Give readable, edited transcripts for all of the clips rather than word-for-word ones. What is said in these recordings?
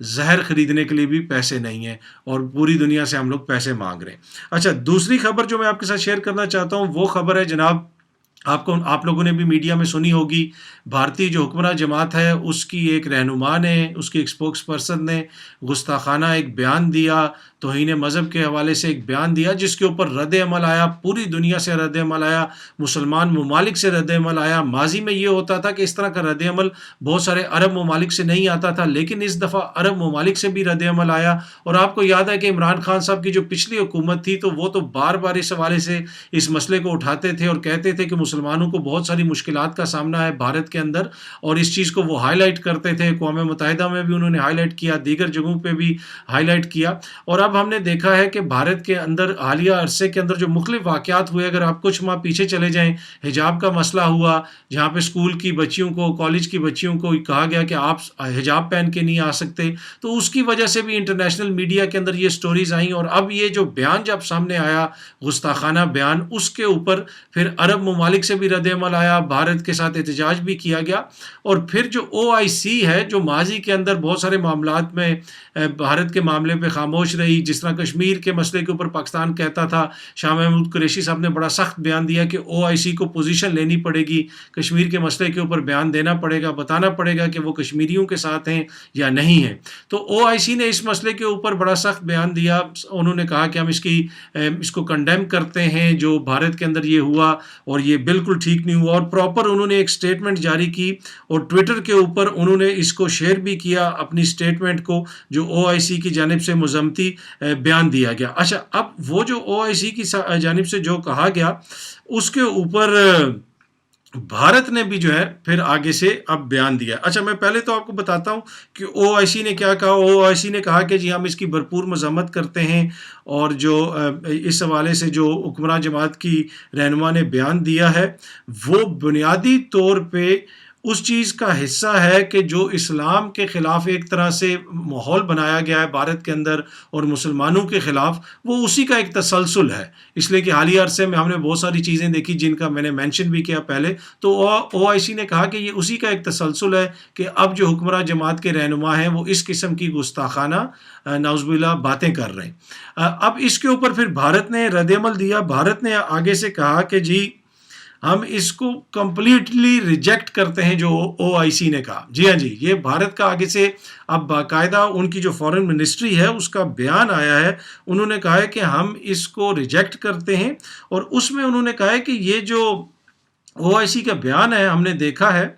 زہر خریدنے کے لیے بھی پیسے نہیں ہیں، اور پوری دنیا سے ہم لوگ پیسے مانگ رہے ہیں۔ اچھا، دوسری خبر جو میں آپ کے ساتھ شیئر کرنا چاہتا ہوں وہ خبر ہے جناب، آپ لوگوں نے بھی میڈیا میں سنی ہوگی، بھارتی جو حکمراں جماعت ہے اس کی ایک رہنما نے، اس کی ایک اسپوکس پرسن نے گستاخانہ ایک بیان دیا، توہین مذہب کے حوالے سے ایک بیان دیا، جس کے اوپر رد عمل آیا، پوری دنیا سے رد عمل آیا، مسلمان ممالک سے رد عمل آیا۔ ماضی میں یہ ہوتا تھا کہ اس طرح کا رد عمل بہت سارے عرب ممالک سے نہیں آتا تھا، لیکن اس دفعہ عرب ممالک سے بھی رد عمل آیا۔ اور آپ کو یاد ہے کہ عمران خان صاحب کی جو پچھلی حکومت تھی تو وہ تو بار بار اس حوالے سے اس مسئلے کو اٹھاتے تھے اور کہتے تھے کہ مسلمانوں کو بہت ساری مشکلات کا سامنا ہے بھارت کے اندر، اور اس چیز کو وہ ہائی لائٹ کرتے تھے۔ اقوام متحدہ میں بھی انہوں نے ہائی لائٹ کیا، دیگر جگہوں پہ بھی ہائی لائٹ کیا۔ اور اب ہم نے دیکھا ہے کہ بھارت کے اندر حالیہ عرصے کے اندر جو مختلف واقعات ہوئے، اگر آپ کچھ ماہ پیچھے چلے جائیں، حجاب کا مسئلہ ہوا، جہاں پہ اسکول کی بچیوں کو، کالج کی بچیوں کو کہا گیا کہ آپ حجاب پہن کے نہیں آ سکتے، تو اس کی وجہ سے بھی انٹرنیشنل میڈیا کے اندر یہ سٹوریز آئیں۔ اور اب یہ جو بیان جب سامنے آیا، گستاخانہ بیان، اس کے اوپر پھر عرب ممالک سے بھی رد عمل آیا، بھارت کے ساتھ احتجاج بھی کیا گیا۔ اور پھر جو OIC ہے، جو ماضی کے اندر بہت سارے معاملات میں بھارت کے معاملے پہ خاموش رہی، جس طرح کشمیر کے مسئلے کے اوپر پاکستان کہتا تھا، شاہ محمود قریشی صاحب نے بڑا سخت بیان دیا کہ OIC کو پوزیشن لینی پڑے گی، کشمیر کے مسئلے کے اوپر بیان دینا پڑے گا، بتانا پڑے گا کہ وہ کشمیریوں کے ساتھ ہیں یا نہیں ہیں۔ تو OIC نے اس مسئلے کے اوپر بڑا سخت بیان دیا، انہوں نے کہا کہ ہم اس کو کنڈیم کرتے ہیں جو بھارت کے اندر یہ ہوا، اور یہ بالکل ٹھیک نہیں ہوا۔ اور پراپر انہوں نے ایک سٹیٹمنٹ جاری کی، اور ٹویٹر کے اوپر انہوں نے اس کو شیئر بھی کیا، اپنی سٹیٹمنٹ کو، جو OIC کی جانب سے مذمتی بیان دیا گیا۔ اچھا، اب وہ جو OIC کی جانب سے جو کہا گیا، اس کے اوپر بھارت نے بھی جو ہے پھر آگے سے اب بیان دیا۔ اچھا، میں پہلے تو آپ کو بتاتا ہوں کہ OIC نے کیا کہا۔ OIC نے کہا کہ جی ہم اس کی بھرپور مذمت کرتے ہیں، اور جو اس حوالے سے جو حکمراں جماعت کی رہنما نے بیان دیا ہے وہ بنیادی طور پہ اس چیز کا حصہ ہے کہ جو اسلام کے خلاف ایک طرح سے ماحول بنایا گیا ہے بھارت کے اندر اور مسلمانوں کے خلاف، وہ اسی کا ایک تسلسل ہے۔ اس لیے کہ حالیہ عرصے میں ہم نے بہت ساری چیزیں دیکھی جن کا میں نے مینشن بھی کیا پہلے، تو OIC نے کہا کہ یہ اسی کا ایک تسلسل ہے کہ اب جو حکمراں جماعت کے رہنما ہیں وہ اس قسم کی گستاخانہ نعوذ باللہ باتیں کر رہے ہیں۔ اب اس کے اوپر پھر بھارت نے رد عمل دیا۔ بھارت نے آگے سے کہا کہ جی ہم اس کو کمپلیٹلی ریجیکٹ کرتے ہیں جو OIC نے کہا۔ جی ہاں جی، یہ بھارت کا آگے سے اب باقاعدہ ان کی جو فارن منسٹری ہے اس کا بیان آیا ہے، انہوں نے کہا ہے کہ ہم اس کو ریجیکٹ کرتے ہیں، اور اس میں انہوں نے کہا ہے کہ یہ جو OIC کا بیان ہے ہم نے دیکھا ہے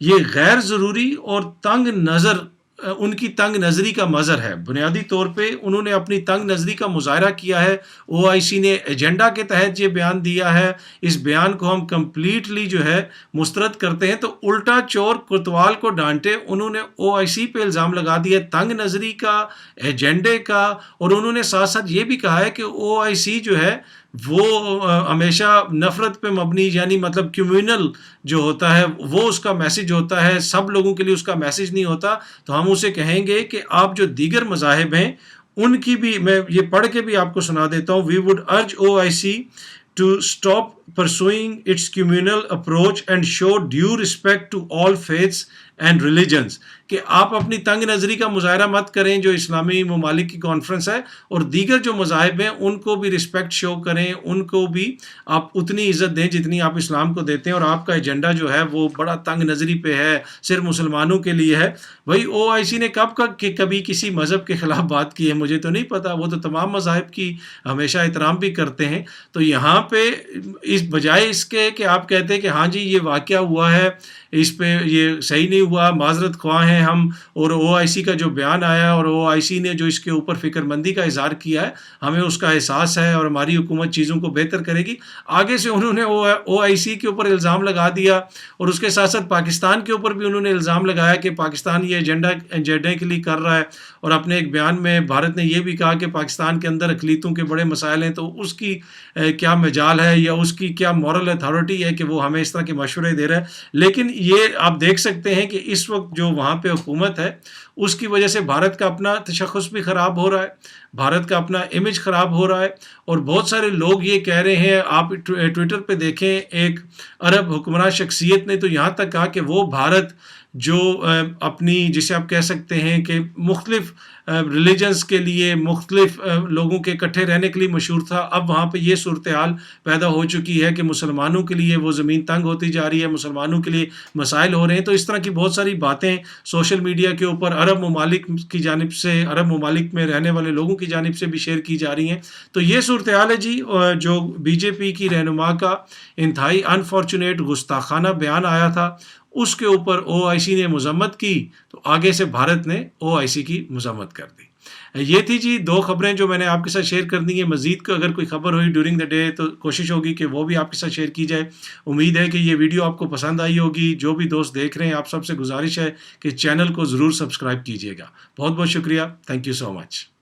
یہ غیر ضروری اور تنگ نظر، ان کی تنگ نظری کا مظہر ہے۔ بنیادی طور پہ انہوں نے اپنی تنگ نظری کا مظاہرہ کیا ہے۔ OIC نے ایجنڈا کے تحت یہ بیان دیا ہے، اس بیان کو ہم کمپلیٹلی جو ہے مسترد کرتے ہیں۔ تو الٹا چور کوتوال کو ڈانٹے، انہوں نے OIC پہ الزام لگا دیا تنگ نظری کا، ایجنڈے کا، اور انہوں نے ساتھ ساتھ یہ بھی کہا ہے کہ OIC جو ہے وہ ہمیشہ نفرت پہ مبنی، یعنی مطلب کمیونل جو ہوتا ہے وہ اس کا میسج ہوتا ہے، سب لوگوں کے لیے اس کا میسج نہیں ہوتا۔ تو ہم اسے کہیں گے کہ آپ جو دیگر مذاہب ہیں ان کی بھی، میں یہ پڑھ کے بھی آپ کو سنا دیتا ہوں۔ We would urge OIC to stop pursuing its communal approach and show due respect to all faiths and religions۔ کہ آپ اپنی تنگ نظری کا مظاہرہ مت کریں جو اسلامی ممالک کی کانفرنس ہے، اور دیگر جو مذاہب ہیں ان کو بھی رسپیکٹ شو کریں، ان کو بھی آپ اتنی عزت دیں جتنی آپ اسلام کو دیتے ہیں، اور آپ کا ایجنڈا جو ہے وہ بڑا تنگ نظری پہ ہے، صرف مسلمانوں کے لیے ہے۔ وہی OIC نے کبھی کسی مذہب کے خلاف بات کی ہے مجھے تو نہیں پتا، وہ تو تمام مذاہب کی ہمیشہ احترام بھی کرتے ہیں۔ تو یہاں پہ اس بجائے اس کے کہ آپ کہتے ہیں کہ ہاں جی یہ واقعہ ہوا ہے، اس پہ یہ صحیح نہیں ہوا، معذرت خواہ ہیں ہم، اور OIC کا جو بیان آیا اور OIC نے جو اس کے اوپر فکر مندی کا اظہار کیا ہے، ہمیں اس کا احساس ہے اور ہماری حکومت چیزوں کو بہتر کرے گی۔ آگے سے انہوں نے OIC کے اوپر الزام لگا دیا، اور اس کے ساتھ ساتھ پاکستان کے اوپر بھی انہوں نے الزام لگایا کہ پاکستان یہ ایجنڈے کے لیے کر رہا ہے، اور اپنے ایک بیان میں بھارت نے یہ بھی کہا کہ پاکستان کے اندر اقلیتوں کے بڑے مسائل ہیں، تو اس کی کیا مجال ہے یا اس کی کیا مورل اتھارٹی ہے کہ وہ ہمیں اس طرح کے مشورے دے رہا ہے۔ لیکن یہ آپ دیکھ سکتے ہیں کہ اس وقت جو وہاں پہ حکومت ہے اس کی وجہ سے بھارت کا اپنا تشخص بھی خراب ہو رہا ہے، بھارت کا اپنا امیج خراب ہو رہا ہے، اور بہت سارے لوگ یہ کہہ رہے ہیں، آپ ٹویٹر پہ دیکھیں ایک عرب حکمراں شخصیت نے تو یہاں تک کہا کہ وہ بھارت جو اپنی جسے آپ کہہ سکتے ہیں کہ مختلف ریلیجنس کے لیے مختلف لوگوں کے اکٹھے رہنے کے لیے مشہور تھا، اب وہاں پہ یہ صورتحال پیدا ہو چکی ہے کہ مسلمانوں کے لیے وہ زمین تنگ ہوتی جا رہی ہے، مسلمانوں کے لیے مسائل ہو رہے ہیں۔ تو اس طرح کی بہت ساری باتیں سوشل میڈیا کے اوپر عرب ممالک کی جانب سے، عرب ممالک میں رہنے والے لوگوں کی جانب سے بھی شیئر کی جا رہی ہیں۔ تو یہ صورتحال ہے جی، جو بی جے پی کی رہنما کا انتہائی انفارچونیٹ گستاخانہ بیان آیا تھا، اس کے اوپر او آئی سی نے مذمت کی، تو آگے سے بھارت نے او آئی سی کی مذمت کر دی۔ یہ تھی جی دو خبریں جو میں نے آپ کے ساتھ شیئر کر دی ہیں۔ مزید کو اگر کوئی خبر ہوئی ڈیورنگ دا ڈے تو کوشش ہوگی کہ وہ بھی آپ کے ساتھ شیئر کی جائے۔ امید ہے کہ یہ ویڈیو آپ کو پسند آئی ہوگی۔ جو بھی دوست دیکھ رہے ہیں آپ سب سے گزارش ہے کہ چینل کو ضرور سبسکرائب کیجیے گا۔ بہت بہت شکریہ، تھینک یو سو مچ۔